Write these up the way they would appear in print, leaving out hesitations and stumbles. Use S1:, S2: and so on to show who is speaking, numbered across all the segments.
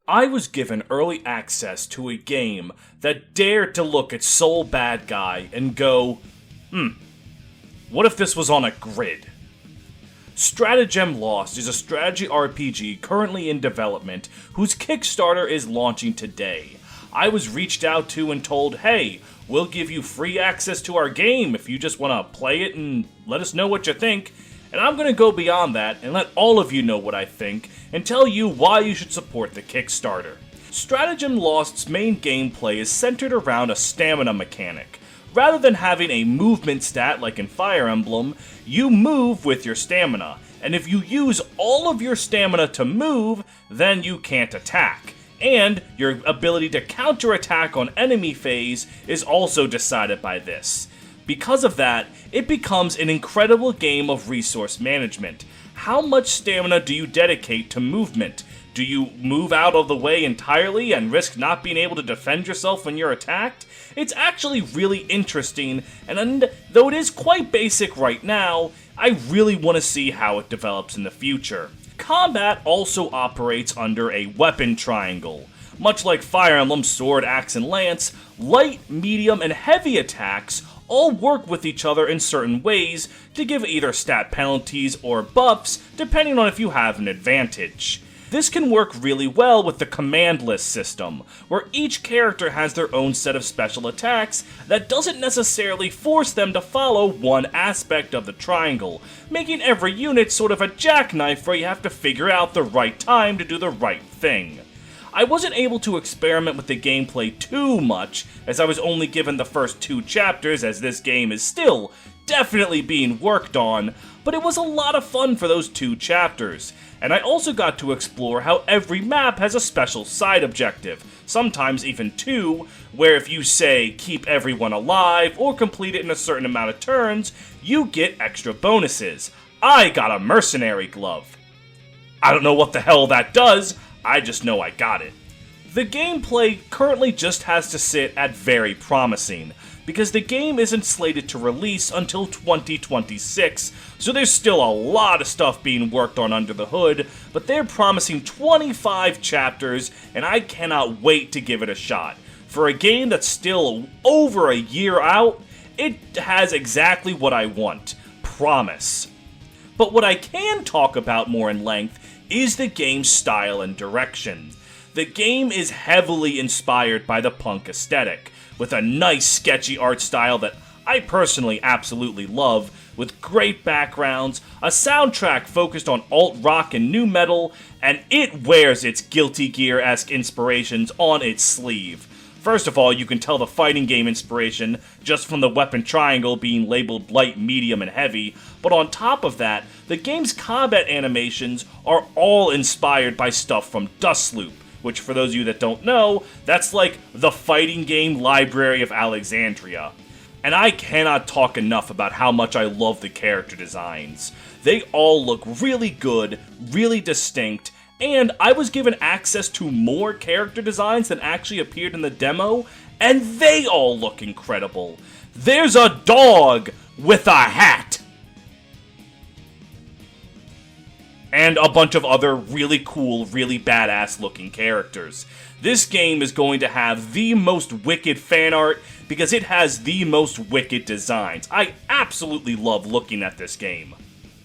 S1: I was given early access to a game that dared to look at Soul Bad Guy and go, what if this was on a grid? Stratagem Lost is a strategy RPG currently in development whose Kickstarter is launching today. I was reached out to and told, hey, we'll give you free access to our game if you just want to play it and let us know what you think. And I'm going to go beyond that and let all of you know what I think and tell you why you should support the Kickstarter. Stratagem Lost's main gameplay is centered around a stamina mechanic. Rather than having a movement stat like in Fire Emblem, you move with your stamina, and if you use all of your stamina to move, then you can't attack. And your ability to counterattack on enemy phase is also decided by this. Because of that, it becomes an incredible game of resource management. How much stamina do you dedicate to movement? Do you move out of the way entirely and risk not being able to defend yourself when you're attacked? It's actually really interesting, and though it is quite basic right now, I really want to see how it develops in the future. Combat also operates under a weapon triangle. Much like Fire Emblem Sword, Axe, and Lance, light, medium, and heavy attacks all work with each other in certain ways to give either stat penalties or buffs, depending on if you have an advantage. This can work really well with the command list system, where each character has their own set of special attacks that doesn't necessarily force them to follow one aspect of the triangle, making every unit sort of a jackknife where you have to figure out the right time to do the right thing. I wasn't able to experiment with the gameplay too much, as I was only given the first 2 chapters, as this game is still definitely being worked on, but it was a lot of fun for those 2 chapters. And I also got to explore how every map has a special side objective, sometimes even 2, where if you say keep everyone alive or complete it in a certain amount of turns, you get extra bonuses. I got a mercenary glove. I don't know what the hell that does, I just know I got it. The gameplay currently just has to sit at very promising, because the game isn't slated to release until 2026, so there's still a lot of stuff being worked on under the hood, but they're promising 25 chapters, and I cannot wait to give it a shot. For a game that's still over a year out, it has exactly what I want: promise. But what I can talk about more in length is the game's style and direction. The game is heavily inspired by the punk aesthetic, with a nice sketchy art style that I personally absolutely love, with great backgrounds, a soundtrack focused on alt-rock and nu metal, and it wears its Guilty Gear-esque inspirations on its sleeve. First of all, you can tell the fighting game inspiration just from the weapon triangle being labeled light, medium, and heavy, but on top of that, the game's combat animations are all inspired by stuff from Dustloop, which for those of you that don't know, that's like the fighting game Library of Alexandria. And I cannot talk enough about how much I love the character designs. They all look really good, really distinct, and I was given access to more character designs than actually appeared in the demo, and they all look incredible. There's a dog with a hat! And a bunch of other really cool, really badass looking characters. This game is going to have the most wicked fan art because it has the most wicked designs. I absolutely love looking at this game.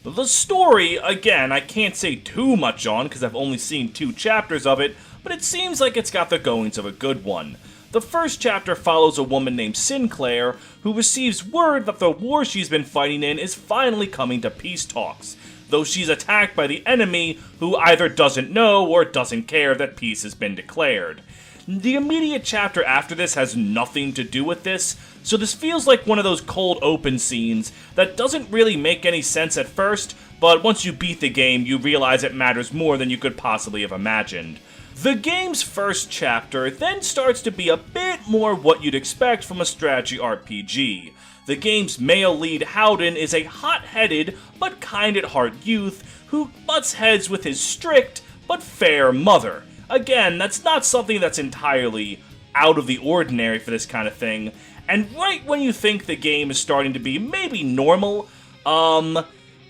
S1: The story, again, I can't say too much on because I've only seen 2 chapters of it, but it seems like it's got the goings of a good one. The first chapter follows a woman named Sinclair who receives word that the war she's been fighting in is finally coming to peace talks, though she's attacked by the enemy who either doesn't know or doesn't care that peace has been declared. The immediate chapter after this has nothing to do with this, so this feels like one of those cold open scenes that doesn't really make any sense at first, but once you beat the game, you realize it matters more than you could possibly have imagined. The game's first chapter then starts to be a bit more what you'd expect from a strategy RPG. The game's male lead, Howden, is a hot-headed but kind-at-heart youth who butts heads with his strict but fair mother. Again, that's not something that's entirely out of the ordinary for this kind of thing, and right when you think the game is starting to be maybe normal,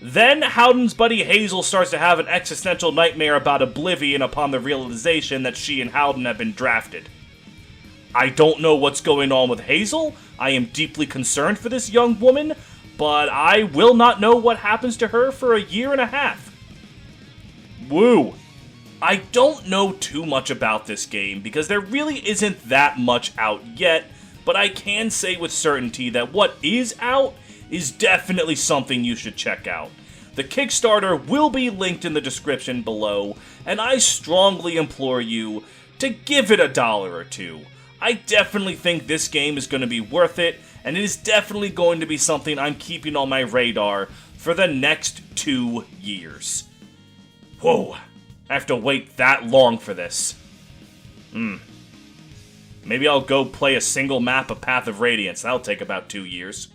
S1: Then Howden's buddy Hazel starts to have an existential nightmare about oblivion upon the realization that she and Howden have been drafted. I don't know what's going on with Hazel. I am deeply concerned for this young woman, but I will not know what happens to her for a year and a half. Woo! I don't know too much about this game because there really isn't that much out yet, but I can say with certainty that what is out is definitely something you should check out. The Kickstarter will be linked in the description below, and I strongly implore you to give it $1 or $2. I definitely think this game is going to be worth it, and it is definitely going to be something I'm keeping on my radar for the next 2 years. Whoa, I have to wait that long for this. Maybe I'll go play a single map of Path of Radiance. That'll take about 2 years.